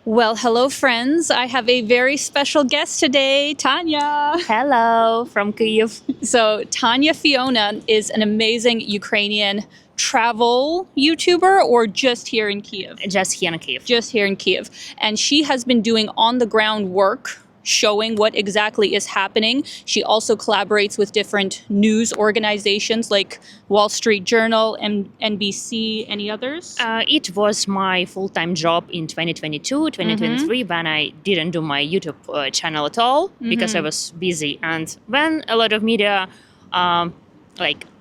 Well, hello, friends. I have a very special guest today, Tanya. Hello from Kyiv. So, Tanya Fiona is an amazing Ukrainian travel YouTuber, or just here in Kyiv? Just here in Kyiv. Just here in Kyiv. And she has been doing on the ground work showing what exactly is happening. She also collaborates with different news organizations like Wall Street Journal, NBC, any others? It was my full-time job in 2022, 2023, when I didn't do my YouTube channel at all because I was busy. And when a lot of media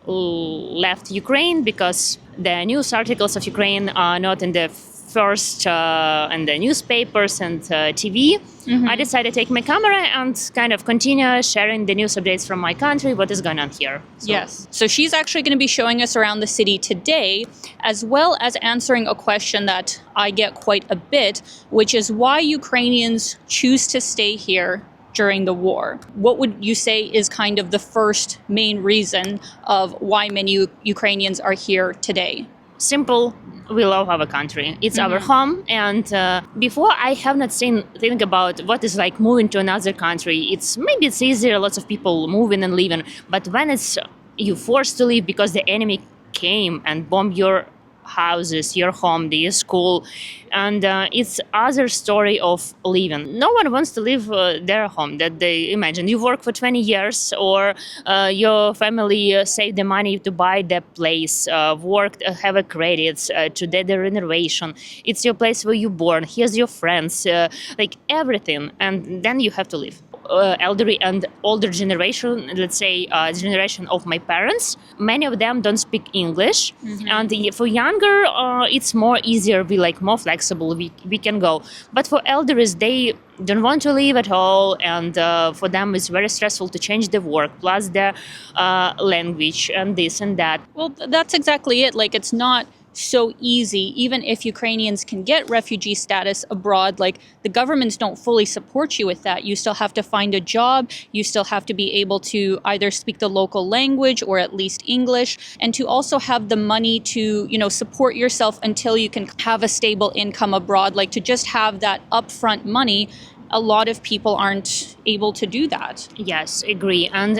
left Ukraine because the news articles of Ukraine are not in the first in the newspapers and TV, I decided to take my camera and kind of continue sharing the news updates from my country, what is going on here. Yes. So she's actually going to be showing us around the city today, as well as answering a question that I get quite a bit, which is why Ukrainians choose to stay here during the war. What would you say is kind of the first main reason of why many Ukrainians are here today? Simple. We love our country. It's our home. And before, I have not think about what is like moving to another country. Maybe it's easier. Lots of people moving and leaving. But when it's you forced to leave because the enemy came and bombed your houses, your home, your school, and it's other story of leaving. No one wants to leave their home that they imagine. You work for 20 years, or your family saved the money to buy the place, worked, have a credits to the renovation. It's your place where you born. Here's your friends, like everything, and then you have to leave. Elderly and older generation, let's say generation of my parents, many of them don't speak English, and for younger it's more easier, we like more flexible, we can go. But for elders, they don't want to leave at all, and for them it's very stressful to change the work plus their language and this and that. Well, that's exactly it. Like, it's not so easy. Even if Ukrainians can get refugee status abroad, like, the governments don't fully support you with that. You still have to find a job. You still have to be able to either speak the local language or at least English, and to also have the money to, support yourself until you can have a stable income abroad. Like, to just have that upfront money, a lot of people aren't able to do that. Yes, agree. And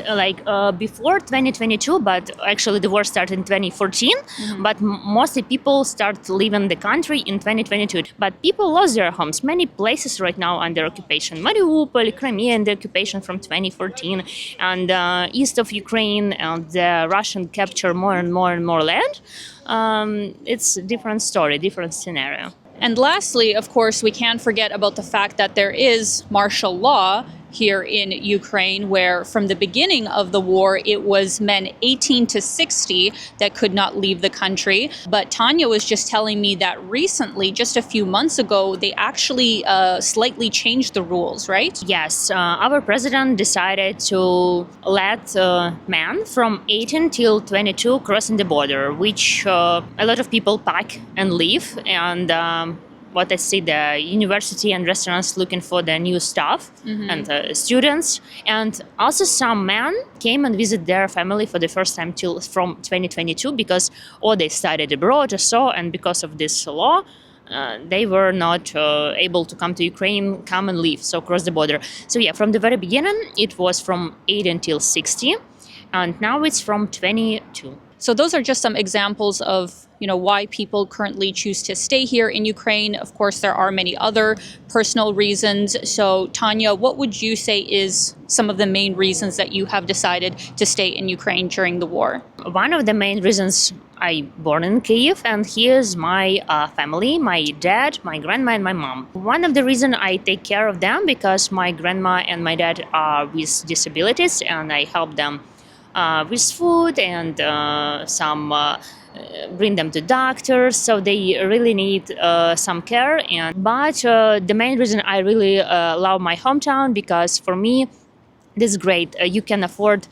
before 2022, but actually the war started in 2014, but mostly people start leaving the country in 2022. But people lost their homes. Many places right now under occupation. Mariupol, Crimea under occupation from 2014, and east of Ukraine, and the Russian capture more and more land. It's a different story, different scenario. And lastly, of course, we can't forget about the fact that there is martial law here in Ukraine, where from the beginning of the war, it was men 18 to 60 that could not leave the country. But Tanya was just telling me that recently, just a few months ago, they actually slightly changed the rules, right? Yes, our president decided to let men from 18 till 22 crossing the border, which a lot of people pack and leave. And what I see, the university and restaurants looking for the new staff and students. And also some men came and visit their family for the first time from 2022 because they studied abroad or so, and because of this law, they were not able to come to Ukraine, come and leave, so cross the border. So yeah, from the very beginning, it was from 8 until 60, and now it's from 22. So those are just some examples of, why people currently choose to stay here in Ukraine. Of course, there are many other personal reasons. So Tanya, what would you say is some of the main reasons that you have decided to stay in Ukraine during the war? One of the main reasons, I born in Kyiv, and here's my family, my dad, my grandma, and my mom. One of the reasons I take care of them because my grandma and my dad are with disabilities, and I help them with food and bring them to doctors, so they really need some care. But the main reason I really love my hometown, because for me That's great. You can afford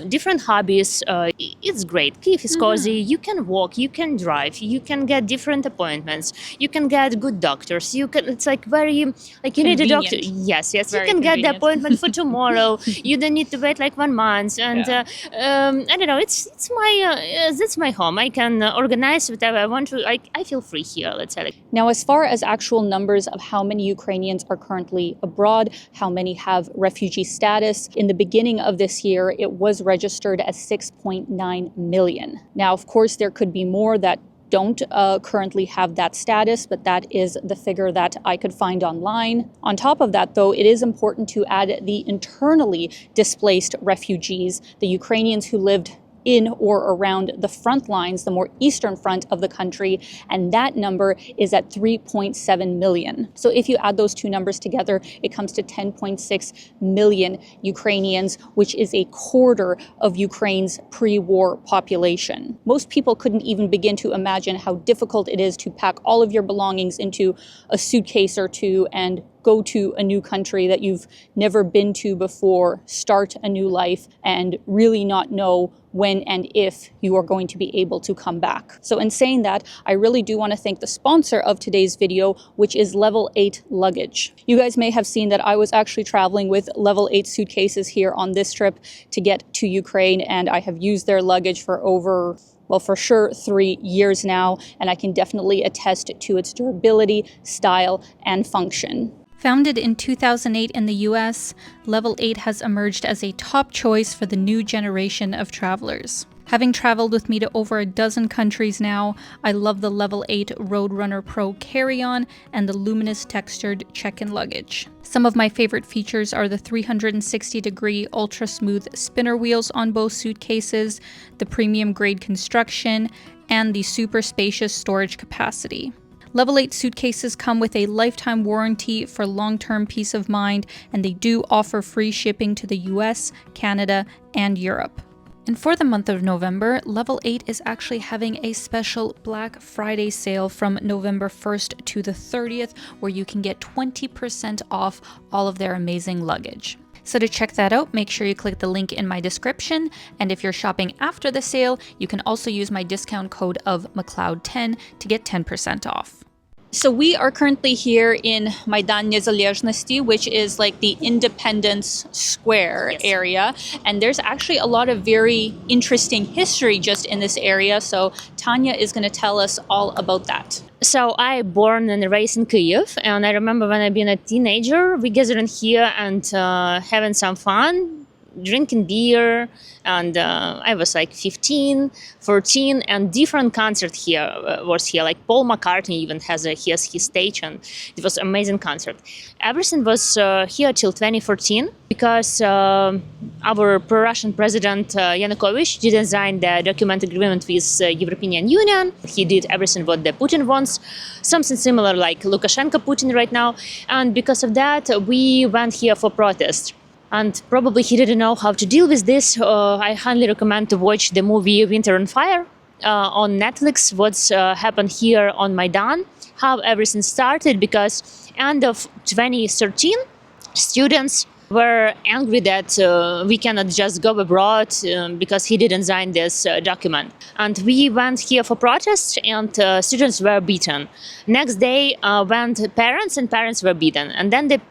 different hobbies. It's great. Kyiv is cozy. You can walk. You can drive. You can get different appointments. You can get good doctors. You can. It's like very like you need a doctor. Convenient. Yes, yes. Very You can get the convenient. appointment for tomorrow. You don't need to wait like 1 month. And I don't know. It's my that's my home. I can organize whatever I want to. I feel free here. Let's say. Now, as far as actual numbers of how many Ukrainians are currently abroad, how many have refugee status, in the beginning of this year, it was registered as 6.9 million. Now, of course, there could be more that don't currently have that status, but that is the figure that I could find online. On top of that, though, it is important to add the internally displaced refugees, the Ukrainians who lived in or around the front lines, the more eastern front of the country, and that number is at 3.7 million. So if you add those two numbers together, it comes to 10.6 million Ukrainians, which is a quarter of Ukraine's pre-war population. Most people couldn't even begin to imagine how difficult it is to pack all of your belongings into a suitcase or two and go to a new country that you've never been to before, start a new life, and really not know when and if you are going to be able to come back. So in saying that, I really do want to thank the sponsor of today's video, which is Level 8 Luggage. You guys may have seen that I was actually traveling with Level 8 suitcases here on this trip to get to Ukraine, and I have used their luggage for over, well, for sure 3 years now, and I can definitely attest to its durability, style, and function. Founded in 2008 in the US, Level 8 has emerged as a top choice for the new generation of travelers. Having traveled with me to over a dozen countries now, I love the Level 8 Roadrunner Pro carry-on and the Luminous textured check-in luggage. Some of my favorite features are the 360-degree ultra-smooth spinner wheels on both suitcases, the premium-grade construction, and the super spacious storage capacity. Level 8 suitcases come with a lifetime warranty for long-term peace of mind, and they do offer free shipping to the US, Canada, and Europe. And for the month of November, Level 8 is actually having a special Black Friday sale from November 1st to the 30th, where you can get 20% off all of their amazing luggage. So to check that out, make sure you click the link in my description, and if you're shopping after the sale, you can also use my discount code of Mcleod10 to get 10% off. So we are currently here in Maidan Nezalezhnosti, which is like the Independence Square area. And there's actually a lot of very interesting history just in this area. So Tanya is going to tell us all about that. So I born and raised in Kyiv, and I remember when I've been a teenager, we gathered in here and having some fun, drinking beer, and I was like 15, 14, and different concert here was here. Like Paul McCartney even has his stage, and it was amazing concert. Everything was here till 2014 because our pro-Russian president Yanukovych didn't sign the document agreement with European Union. He did everything what the Putin wants, something similar like Lukashenko Putin right now, and because of that we went here for protest. And probably he didn't know how to deal with this. I highly recommend to watch the movie Winter on Fire on Netflix. What's happened here on Maidan, how everything started, because end of 2013, students were angry that we cannot just go abroad because he didn't sign this document. And we went here for protest, and students were beaten. Next day went parents, and parents were beaten. And then the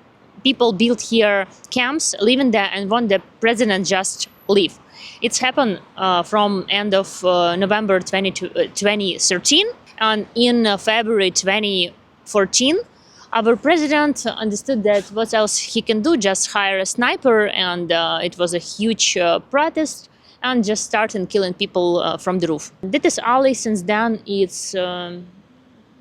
people built here camps, living there, and want the president just leave. It's happened from end of November 2013, and in February 2014, our president understood that what else he can do, just hire a sniper, and it was a huge protest, and just started killing people from the roof. This alley since then it's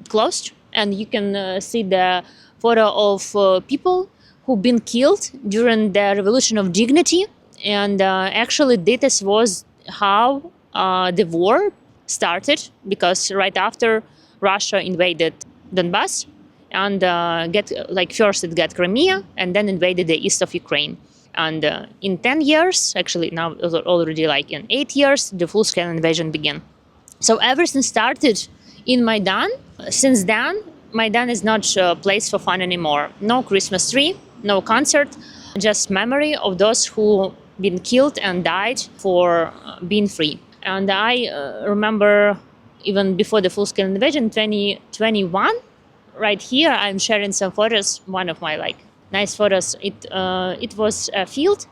closed, and you can see the photo of people who've been killed during the Revolution of Dignity. And actually this was how the war started, because right after Russia invaded Donbass and first it got Crimea and then invaded the east of Ukraine. And in 10 years, actually now already like in 8 years, the full-scale invasion began. So everything started in Maidan. Since then, Maidan is not a place for fun anymore. No Christmas tree, no concert. just memory of those who been killed and died for being free. And I remember even before the full-scale invasion, 2021, right here, I'm sharing some photos. One of my nice photos. It was a field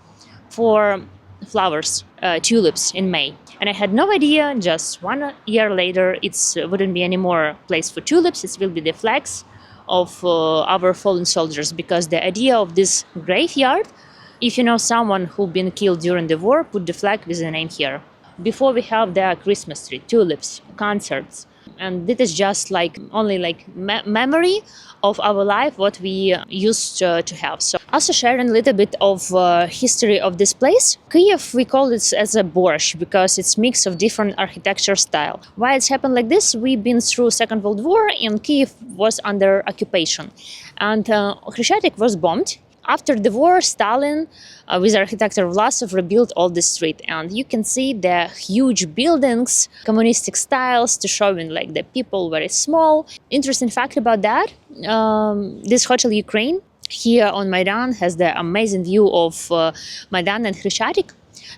for flowers, tulips in May. And I had no idea, just 1 year later, it wouldn't be any more place for tulips. It will be the flags of our fallen soldiers, because the idea of this graveyard, if you know someone who'd been killed during the war, put the flag with the name here. Before we have the Christmas tree, tulips, concerts, and this is just only memory of our life, what we used to have. So also sharing a little bit of history of this place. Kyiv, we call it as a borscht because it's mix of different architecture style. Why it's happened like this? We've been through Second World War and Kyiv was under occupation. And Khreshchatyk was bombed. After the war, Stalin, with architect Vlasov, rebuilt all the street, and you can see the huge buildings, communistic styles, to showing the people very small. Interesting fact about that: this hotel Ukraine here on Maidan has the amazing view of Maidan and Khreshchatyk.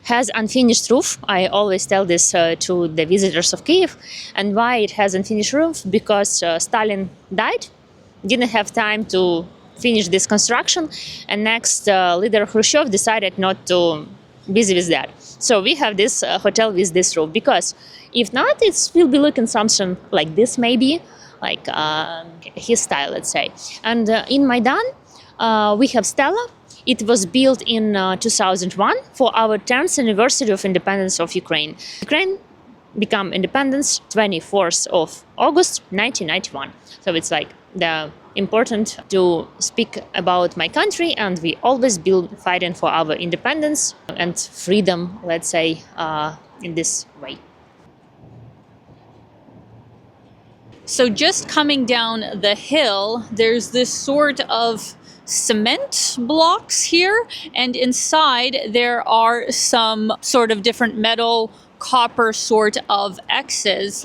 Has unfinished roof. I always tell this to the visitors of Kyiv. And why it has unfinished roof? Because Stalin died, didn't have time to finish this construction, and next leader Khrushchev decided not to busy with that. So we have this hotel with this roof, because if not, it will be looking something like this, maybe his style, let's say. And in Maidan, we have Stella. It was built in 2001 for our 10th anniversary of independence of Ukraine. Ukraine become independence 24th of August 1991. So it's the important to speak about my country, and we always been fighting for our independence and freedom, let's say, in this way. So just coming down the hill, there's this sort of cement blocks here, and inside there are some sort of different metal, copper sort of X's.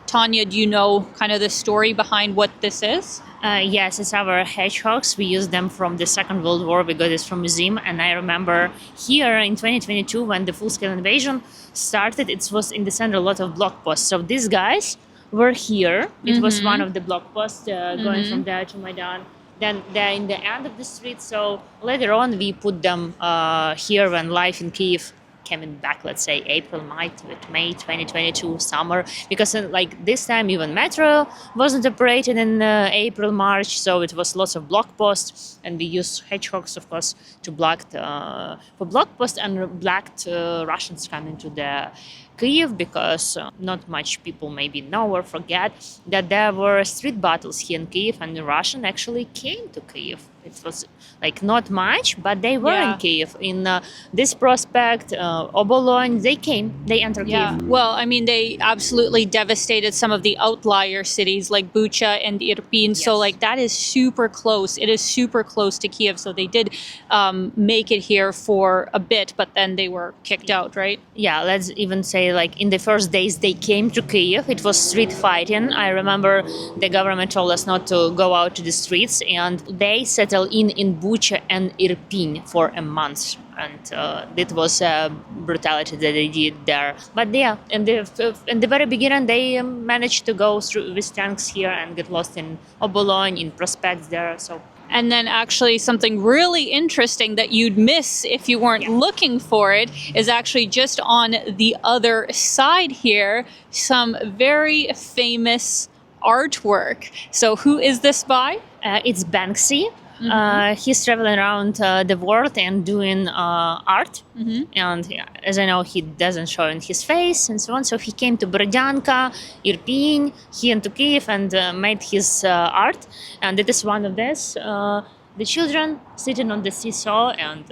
Tanya, do you know kind of the story behind what this is? Yes, it's our hedgehogs. We use them from the Second World War. We got this from museum. And I remember here in 2022, when the full-scale invasion started, it was in the center a lot of block posts. So these guys were here. It was one of the block posts going from there to Maidan. Then they're in the end of the street. So later on, we put them here when life in Kyiv coming back, let's say April, May 2022 summer, because this time even metro wasn't operating in April, March, so it was lots of block posts, and we used hedgehogs, of course, to block for block posts and blocked Russians coming to the Kyiv, because not much people maybe know or forget that there were street battles here in Kyiv, and the Russian actually came to Kyiv. It was not much, but they were in Kyiv. In this prospect, Obolon, they entered Kyiv. Well, I mean, they absolutely devastated some of the outlier cities like Bucha and Irpin. Yes. So that is super close. It is super close to Kyiv. So they did make it here for a bit, but then they were kicked out, right? Yeah, let's even say in the first days they came to Kyiv, it was street fighting. I remember the government told us not to go out to the streets, and they settled in Bucha and Irpin for a month. And it was brutality that they did there. But yeah, in the very beginning, they managed to go through with tanks here and get lost in Obolon, in prospects there. So. And then actually something really interesting that you'd miss if you weren't looking for it is actually just on the other side here, some very famous artwork. So who is this by? It's Banksy. He's traveling around the world and doing art. And as I know, he doesn't show in his face and so on. So he came to Brodyanka, Irpin, here to Kyiv, and made his art. And it is one of this. The children sitting on the seesaw, and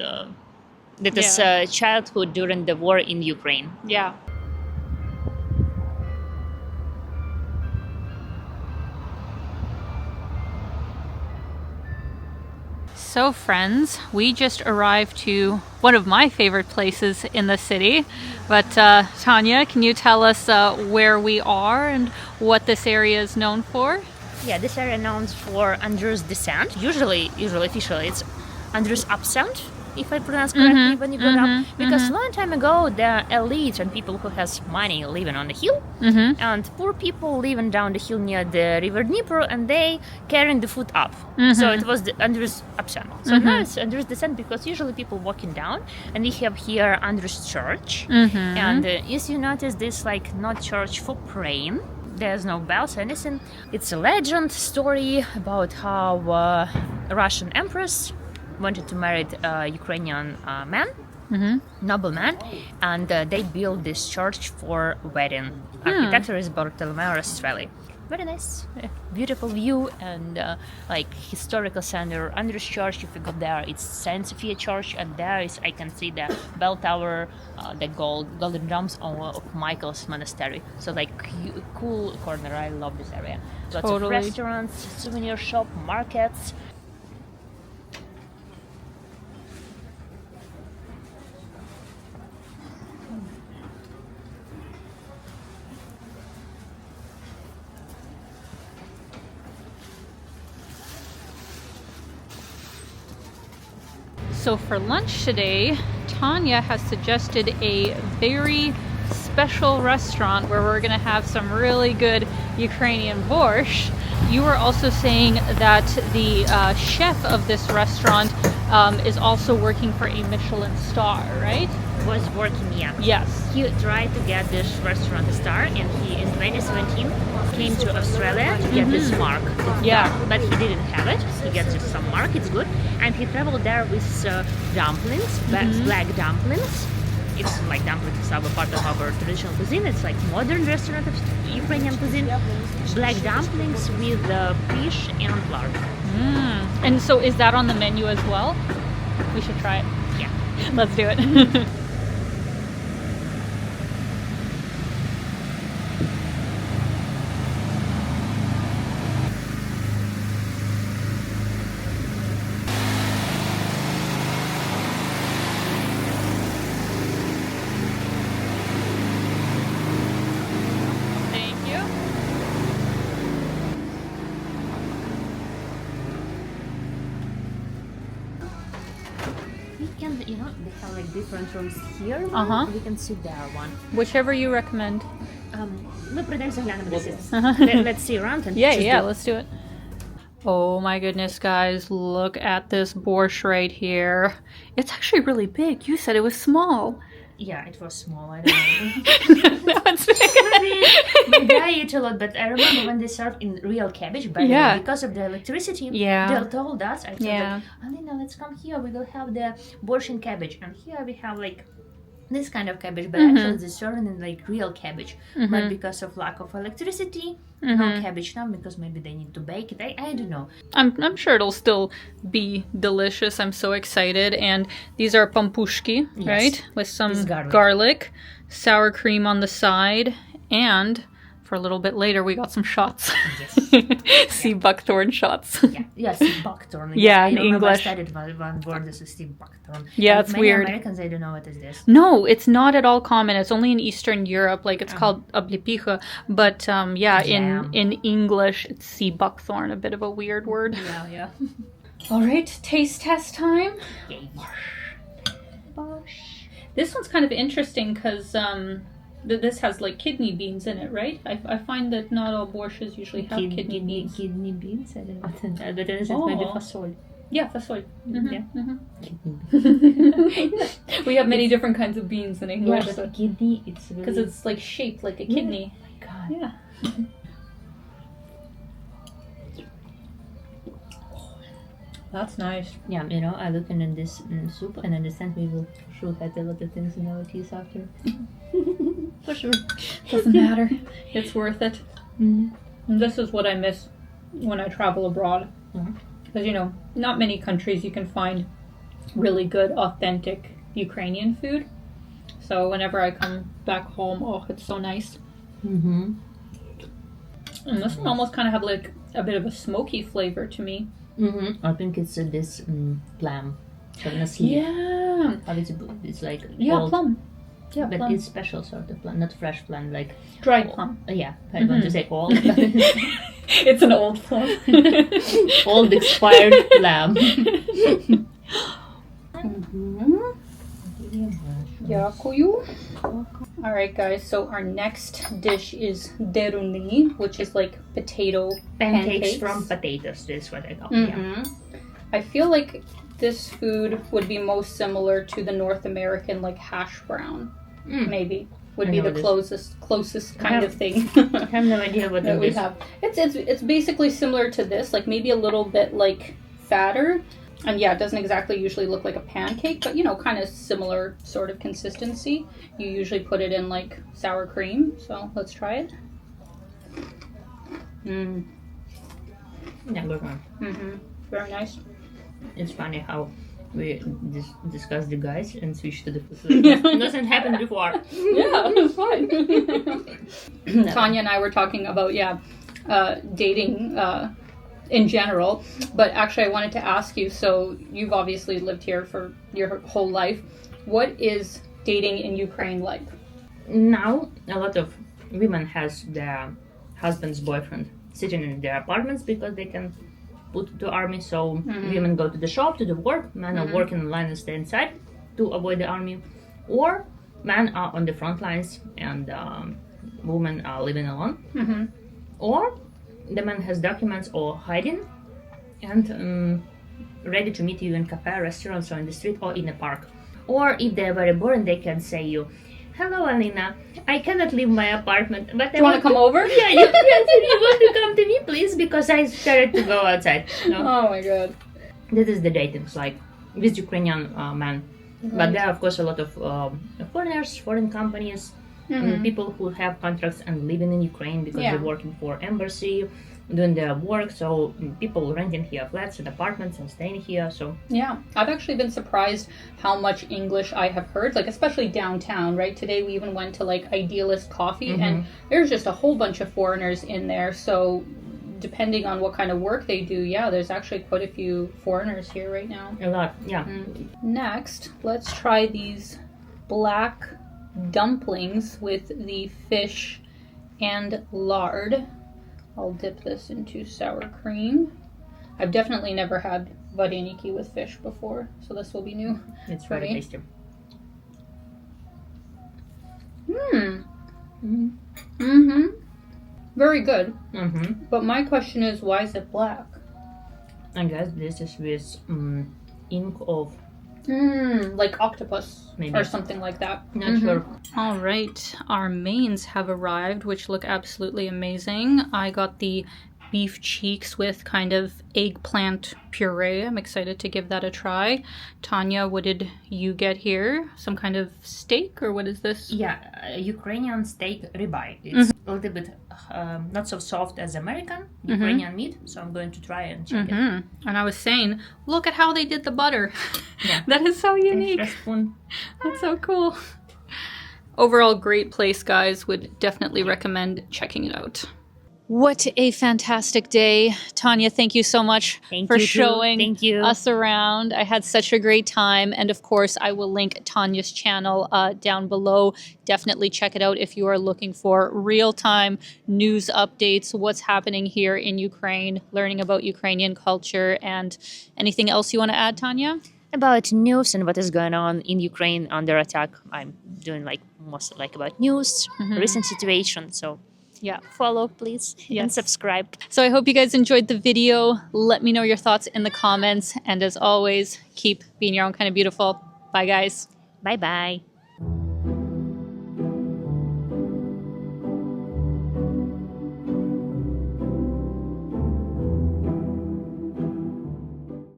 that is childhood during the war in Ukraine. Yeah. So friends, we just arrived to one of my favorite places in the city. But Tanya, can you tell us where we are and what this area is known for? Yeah, this area is known for Andrew's descent. Usually officially, it's Andrew's ascent. if I pronounce correctly when you go down. Because long time ago, there are elites and people who has money living on the hill, and poor people living down the hill near the river Dnieper, and they carrying the food up. So it was the Andrew's upside. So now it's Andrew's descent, because usually people walking down, and we have here Andrew's church, and as you notice, this like not church for praying. There's no bells or anything. It's a legend story about how Russian empress wanted to marry a Ukrainian man, nobleman, and they built this church for wedding. Architecture is Bartolomeus Valley. Very nice, beautiful view, and like historical center. Andrew's Church, if you go there, it's Saint Sophia Church, and there is I can see the bell tower, the golden domes of Michael's Monastery. So like cool corner. I love this area. Lots of restaurants, souvenir shop, markets. So for lunch today, Tanya has suggested a very special restaurant where we're gonna have some really good Ukrainian borscht. You were also saying that the chef of this restaurant is also working for a Michelin star, right? Was working, yeah. Yes. He tried to get this restaurant a star, and he in 2017 came to Australia to get this mark. Yeah. But he didn't have it. He gets some mark, it's good. And he traveled there with dumplings, black dumplings. It's like dumplings are part of our traditional cuisine. It's like modern restaurant of Ukrainian cuisine. Black dumplings with fish and flour. And so is that on the menu as well? We should try it. Yeah. Let's do it. You know, they have like different rooms here. We can see there one. Whichever you recommend. Let's see around and let's do it. Oh my goodness, guys, look at this borscht right here. It's actually really big. You said it was small. Yeah, it was small. I don't know. No, it's big. Maybe I eat a lot, but I remember when they served in real cabbage. But because of the electricity, they told us. I told them, Alina, let's come here. We will have the borscht in cabbage, and here we have like this kind of cabbage, but actually they're serving in like real cabbage. But because of lack of electricity, no cabbage now, because maybe they need to bake it. I don't know. I'm sure it'll still be delicious. I'm so excited. And these are pampushki, right? With some garlic, sour cream on the side, and for a little bit later we got some shots. Sea buckthorn shots. Sea buckthorn. Yeah, in I English. I studied one word, this is sea buckthorn. Yeah, and it's many weird. Americans, I don't know what is this. No, it's not at all common. It's only in Eastern Europe. Like it's called oblipicha. But in English, it's sea buckthorn. A bit of a weird word. Yeah. All right, taste test time. This one's kind of interesting because this has like kidney beans in it, right? I find that not all borschts usually have kidney beans. Kidney beans? I don't know what that is. But it is maybe fasol. Yeah, fasol. Kidney. We have many different kinds of beans in English. Yeah, but kidney, it's really... Because it's like shaped like a kidney. Oh my god. Yeah. That's nice. Yeah, you know, I look in this soup and understand we will sure have a lot of things in our teeth after. For sure. Doesn't matter. It's worth it. And this is what I miss when I travel abroad. Because, you know, not many countries you can find really good, authentic Ukrainian food. So whenever I come back home, it's so nice. And this one almost kind of have like a bit of a smoky flavor to me. I think it's this plum. Yeah. It's like old, plum. Yeah, but plum. it's special sort of plum, not fresh plum, like dried plum. Yeah, I want to say old. It's an old plum. Old expired plum. Дякую. All right, guys. So our next dish is deruni, which is like potato Pancakes from potatoes. That's what I call. Mm-hmm. I feel like this food would be most similar to the North American like hash brown. Maybe would be the closest kind of thing. I have no idea what that it we is. have. It's basically similar to this, like maybe a little bit like fatter. And yeah, it doesn't exactly usually look like a pancake, but you know, kind of similar sort of consistency. You usually put it in like sour cream. So let's try it. Yeah, good one. Very nice. It's funny how we discuss the guys and switch to the food. It doesn't happen before. Yeah, it's fine. Tanya and I were talking about dating in general, but actually I wanted to ask you, so you've obviously lived here for your whole life. What is dating in Ukraine like? Now a lot of women has their husband's boyfriend sitting in their apartments because they can put to army, so women go to the shop to do work, men are working in line and stay inside to avoid the army, or men are on the front lines and women are living alone, or the man has documents or hiding and ready to meet you in cafe, restaurants, or in the street or in a park. Or if they're very boring, they can say you, "Hello, Alina, I cannot leave my apartment, but Do you want to come over? Yeah, you want to come to me, please, because I started to go outside." No? Oh my god. This is the datings, like with Ukrainian men. But there are, of course, a lot of foreigners, foreign companies, people who have contracts and living in Ukraine because they're working for embassy, doing their work. So people renting here flats and apartments and staying here. So yeah, I've actually been surprised how much English I have heard, like especially downtown, right? Today we even went to like Idealist Coffee and there's just a whole bunch of foreigners in there. So depending on what kind of work they do, there's actually quite a few foreigners here right now. a lot, yeah. Next, let's try these black dumplings with the fish and lard. I'll dip this into sour cream. I've definitely never had vareniki with fish before, so this will be new. It's for very me. tasty. Very good. But my question is, why is it black? I guess this is with ink of Like octopus maybe or something like that. Not sure. All right, our mains have arrived, which look absolutely amazing. I got the beef cheeks with kind of eggplant puree. I'm excited to give that a try. Tanya, what did you get here? Some kind of steak, or what is this? Yeah, Ukrainian steak ribeye. It's a little bit not so soft as American Ukrainian meat, so I'm going to try and check it. And I was saying, look at how they did the butter. Yeah. That is so unique. Extra spoon. That's so cool. Overall, great place, guys. Would definitely recommend checking it out. What a fantastic day. Tanya, thank you so much for showing us around. I had such a great time. And of course, I will link Tanya's channel down below. Definitely check it out if you are looking for real-time news updates, what's happening here in Ukraine, learning about Ukrainian culture, and anything else you want to add, Tanya? About news and what is going on in Ukraine under attack. I'm doing most about news, recent situation. So yeah, follow, please, and subscribe. So I hope you guys enjoyed the video. Let me know your thoughts in the comments. And as always, keep being your own kind of beautiful. Bye, guys. Bye-bye.